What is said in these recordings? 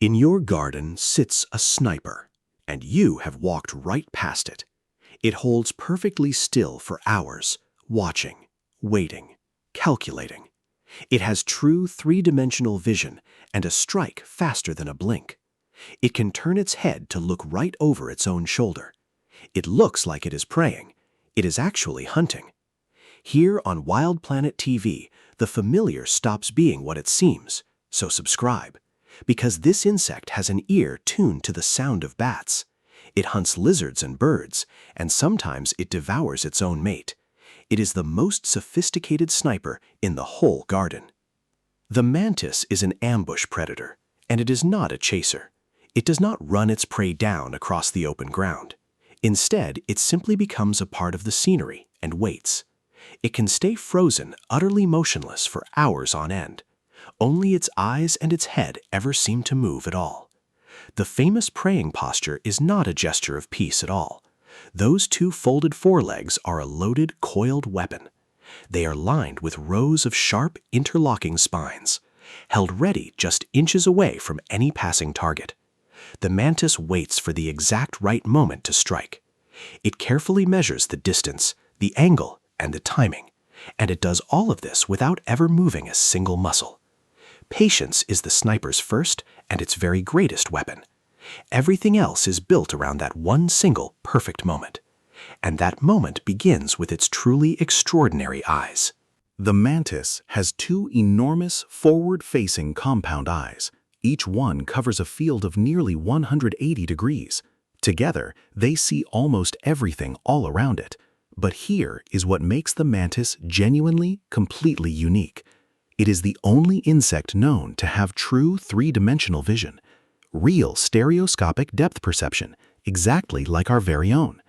In your garden sits a sniper, and you have walked right past it. It holds perfectly still for hours, watching, waiting, calculating. It has true three-dimensional vision and a strike faster than a blink. It can turn its head to look right over its own shoulder. It looks like it is preying. It is actually hunting. Here on Wild Planet TV, the familiar stops being what it seems, so subscribe. Because this insect has an ear tuned to the sound of bats. It hunts lizards and birds, and sometimes it devours its own mate. It is the most sophisticated sniper in the whole garden. The mantis is an ambush predator, and it is not a chaser. It does not run its prey down across the open ground. Instead, it simply becomes a part of the scenery and waits. It can stay frozen, utterly motionless for hours on end. Only its eyes and its head ever seem to move at all. The famous praying posture is not a gesture of peace at all. Those two folded forelegs are a loaded, coiled weapon. They are lined with rows of sharp, interlocking spines, held ready just inches away from any passing target. The mantis waits for the exact right moment to strike. It carefully measures the distance, the angle, and the timing, and it does all of this without ever moving a single muscle. Patience is the sniper's first and its very greatest weapon. Everything else is built around that one single perfect moment. And that moment begins with its truly extraordinary eyes. The mantis has two enormous forward-facing compound eyes. Each one covers a field of nearly 180 degrees. Together, they see almost everything all around it. But here is what makes the mantis genuinely, completely unique. It is the only insect known to have true three-dimensional vision, real stereoscopic depth perception, exactly like our very own.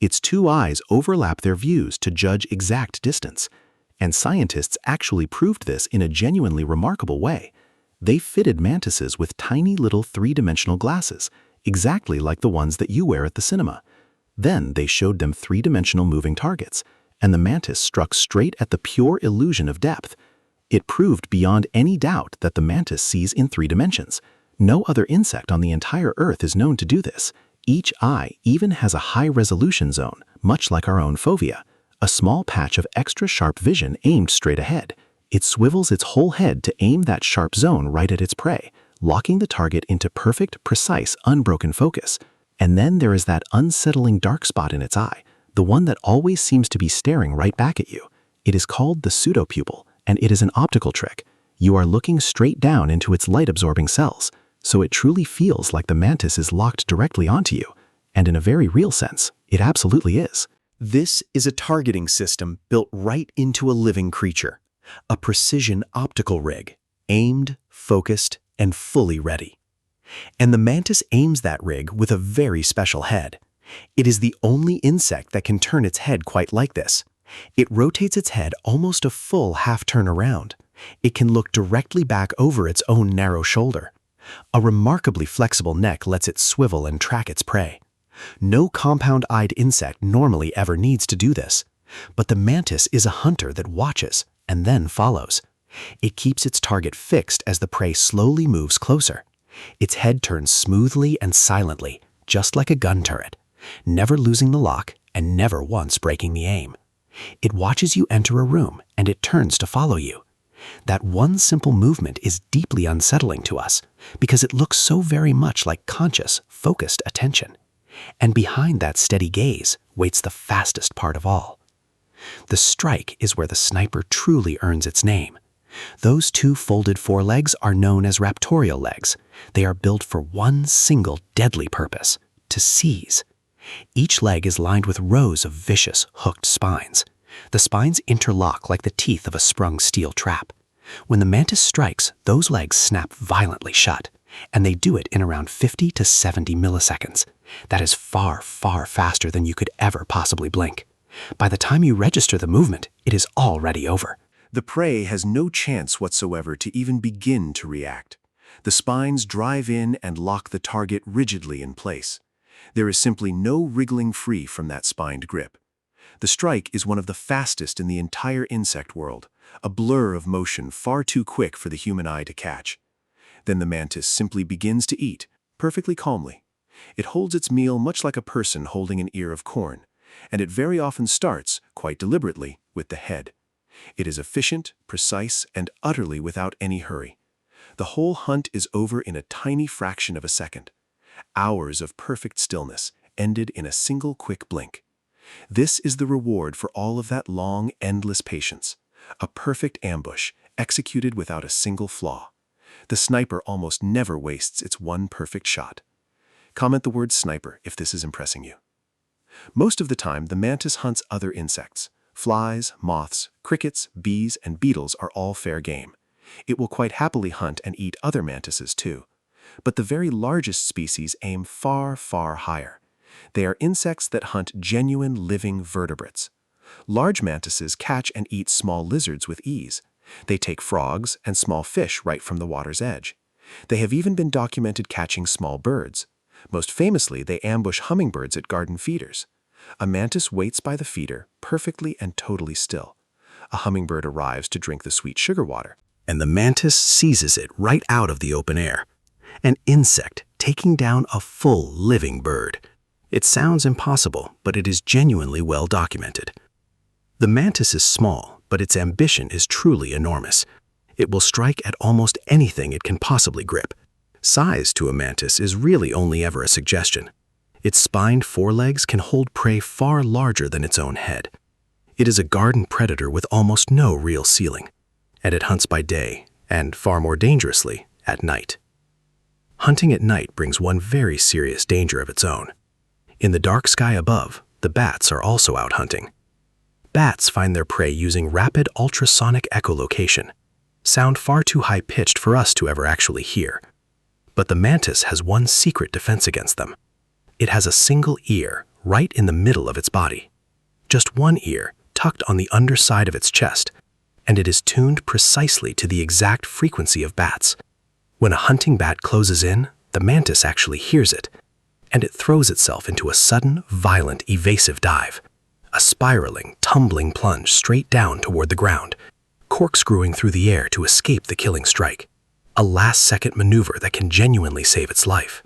Its two eyes overlap their views to judge exact distance, and scientists actually proved this in a genuinely remarkable way. They fitted mantises with tiny little three-dimensional glasses, exactly like the ones that you wear at the cinema. Then they showed them three-dimensional moving targets, and the mantis struck straight at the pure illusion of depth. It proved beyond any doubt that the mantis sees in 3 dimensions. No other insect on the entire Earth is known to do this. Each eye even has a high-resolution zone, much like our own fovea, a small patch of extra sharp vision aimed straight ahead. It swivels its whole head to aim that sharp zone right at its prey, locking the target into perfect, precise, unbroken focus. And then there is that unsettling dark spot in its eye, the one that always seems to be staring right back at you. It is called the pseudopupil, and it is an optical trick. You are looking straight down into its light-absorbing cells, so it truly feels like the mantis is locked directly onto you. And in a very real sense, it absolutely is. This is a targeting system built right into a living creature, a precision optical rig, aimed, focused, and fully ready. And the mantis aims that rig with a very special head. It is the only insect that can turn its head quite like this. It rotates its head almost a full half-turn around. It can look directly back over its own narrow shoulder. A remarkably flexible neck lets it swivel and track its prey. No compound-eyed insect normally ever needs to do this, but the mantis is a hunter that watches and then follows. It keeps its target fixed as the prey slowly moves closer. Its head turns smoothly and silently, just like a gun turret, never losing the lock and never once breaking the aim. It watches you enter a room and it turns to follow you. That one simple movement is deeply unsettling to us because it looks so very much like conscious, focused attention. And behind that steady gaze waits the fastest part of all. The strike is where the sniper truly earns its name. Those two folded forelegs are known as raptorial legs. They are built for one single deadly purpose: to seize. Each leg is lined with rows of vicious, hooked spines. The spines interlock like the teeth of a sprung steel trap. When the mantis strikes, those legs snap violently shut, and they do it in around 50 to 70 milliseconds. That is far, far faster than you could ever possibly blink. By the time you register the movement, it is already over. The prey has no chance whatsoever to even begin to react. The spines drive in and lock the target rigidly in place. There is simply no wriggling free from that spined grip. The strike is one of the fastest in the entire insect world, a blur of motion far too quick for the human eye to catch. Then the mantis simply begins to eat, perfectly calmly. It holds its meal much like a person holding an ear of corn, and it very often starts, quite deliberately, with the head. It is efficient, precise, and utterly without any hurry. The whole hunt is over in a tiny fraction of a second. Hours of perfect stillness, ended in a single quick blink. This is the reward for all of that long, endless patience. A perfect ambush, executed without a single flaw. The sniper almost never wastes its one perfect shot. Comment the word sniper if this is impressing you. Most of the time, the mantis hunts other insects. Flies, moths, crickets, bees, and beetles are all fair game. It will quite happily hunt and eat other mantises too. But the very largest species aim far, far higher. They are insects that hunt genuine living vertebrates. Large mantises catch and eat small lizards with ease. They take frogs and small fish right from the water's edge. They have even been documented catching small birds. Most famously, they ambush hummingbirds at garden feeders. A mantis waits by the feeder, perfectly and totally still. A hummingbird arrives to drink the sweet sugar water, And the mantis seizes it right out of the open air. An insect taking down a full living bird. It sounds impossible, but it is genuinely well documented. The mantis is small, but its ambition is truly enormous. It will strike at almost anything it can possibly grip. Size to a mantis is really only ever a suggestion. Its spined forelegs can hold prey far larger than its own head. It is a garden predator with almost no real ceiling, and it hunts by day, and far more dangerously, at night. Hunting at night brings one very serious danger of its own. In the dark sky above, the bats are also out hunting. Bats find their prey using rapid ultrasonic echolocation, sound far too high-pitched for us to ever actually hear. But the mantis has one secret defense against them. It has a single ear right in the middle of its body. Just one ear tucked on the underside of its chest, and it is tuned precisely to the exact frequency of bats. When a hunting bat closes in, the mantis actually hears it, and it throws itself into a sudden, violent, evasive dive, a spiraling, tumbling plunge straight down toward the ground, corkscrewing through the air to escape the killing strike, a last-second maneuver that can genuinely save its life.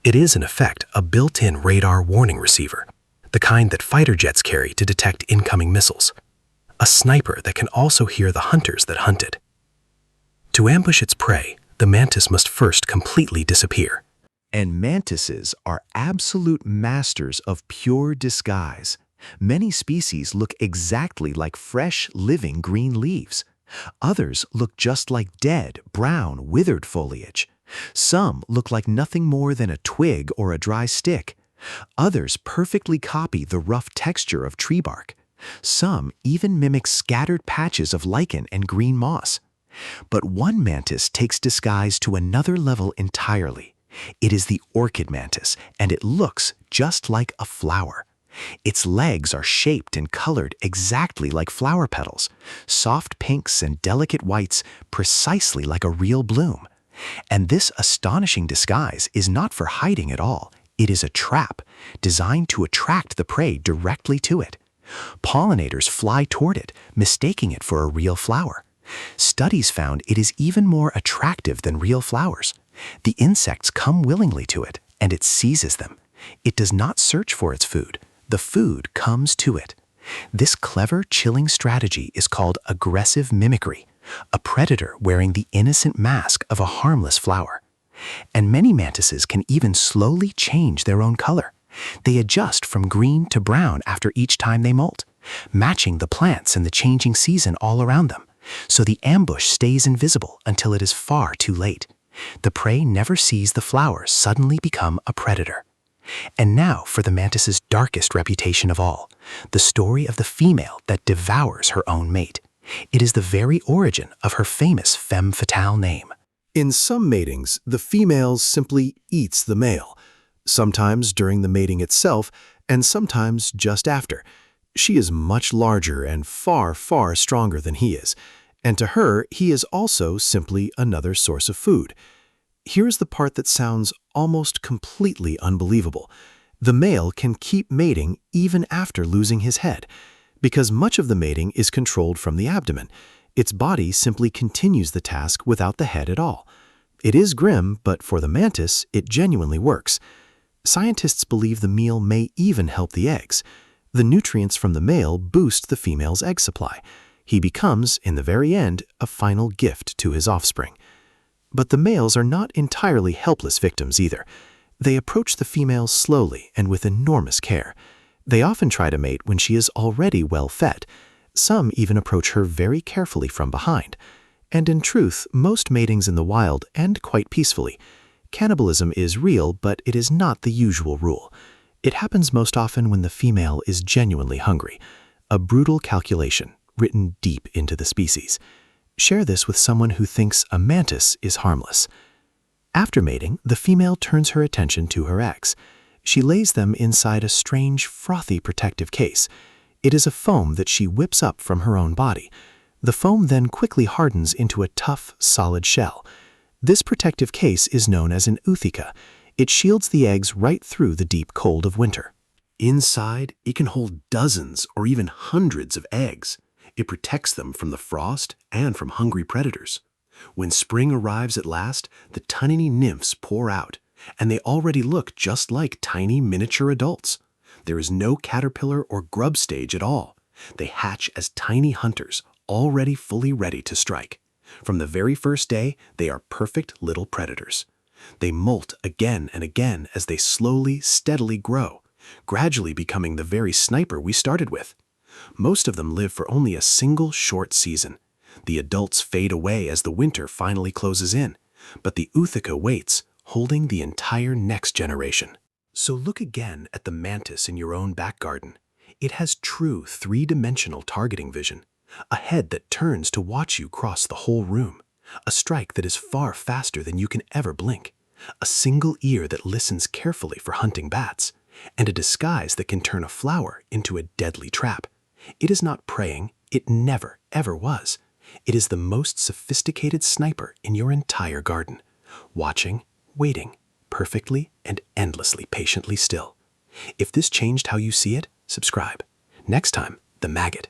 It is, in effect, a built-in radar warning receiver, the kind that fighter jets carry to detect incoming missiles, a sniper that can also hear the hunters that hunt it. To ambush its prey, the mantis must first completely disappear. And mantises are absolute masters of pure disguise. Many species look exactly like fresh, living green leaves. Others look just like dead, brown, withered foliage. Some look like nothing more than a twig or a dry stick. Others perfectly copy the rough texture of tree bark. Some even mimic scattered patches of lichen and green moss. But one mantis takes disguise to another level entirely. It is the orchid mantis, and it looks just like a flower. Its legs are shaped and colored exactly like flower petals, soft pinks and delicate whites, precisely like a real bloom. And this astonishing disguise is not for hiding at all. It is a trap, designed to attract the prey directly to it. Pollinators fly toward it, mistaking it for a real flower. Studies found it is even more attractive than real flowers. The insects come willingly to it, and it seizes them. It does not search for its food. The food comes to it. This clever, chilling strategy is called aggressive mimicry, a predator wearing the innocent mask of a harmless flower. And many mantises can even slowly change their own color. They adjust from green to brown after each time they molt, matching the plants and the changing season all around them. So the ambush stays invisible until it is far too late. The prey never sees the flowers suddenly become a predator. And now for the mantis's darkest reputation of all, the story of the female that devours her own mate. It is the very origin of her famous femme fatale name. In some matings, the female simply eats the male, sometimes during the mating itself, and sometimes just after. She is much larger and far, far stronger than he is, and to her, he is also simply another source of food. Here's the part that sounds almost completely unbelievable. The male can keep mating even after losing his head. Because much of the mating is controlled from the abdomen, its body simply continues the task without the head at all. It is grim, but for the mantis, it genuinely works. Scientists believe the meal may even help the eggs. The nutrients from the male boost the female's egg supply. He becomes, in the very end, a final gift to his offspring. But the males are not entirely helpless victims either. They approach the female slowly and with enormous care. They often try to mate when she is already well fed. Some even approach her very carefully from behind. And in truth, most matings in the wild end quite peacefully. Cannibalism is real, but it is not the usual rule. It happens most often when the female is genuinely hungry. A brutal calculation, written deep into the species. Share this with someone who thinks a mantis is harmless. After mating, the female turns her attention to her eggs. She lays them inside a strange, frothy protective case. It is a foam that she whips up from her own body. The foam then quickly hardens into a tough, solid shell. This protective case is known as an ootheca. It shields the eggs right through the deep cold of winter. Inside, it can hold dozens or even hundreds of eggs. It protects them from the frost and from hungry predators. When spring arrives at last, the tiny nymphs pour out, and they already look just like tiny miniature adults. There is no caterpillar or grub stage at all. They hatch as tiny hunters, already fully ready to strike. From the very first day, they are perfect little predators. They molt again and again as they slowly, steadily grow, gradually becoming the very sniper we started with. Most of them live for only a single short season. The adults fade away as the winter finally closes in, but the ootheca waits, holding the entire next generation. So look again at the mantis in your own back garden. It has true three-dimensional targeting vision, a head that turns to watch you cross the whole room, a strike that is far faster than you can ever blink, a single ear that listens carefully for hunting bats, and a disguise that can turn a flower into a deadly trap. It is not preying, it never, ever was. It is the most sophisticated sniper in your entire garden, watching, waiting, perfectly and endlessly patiently still. If this changed how you see it, subscribe. Next time, the maggot.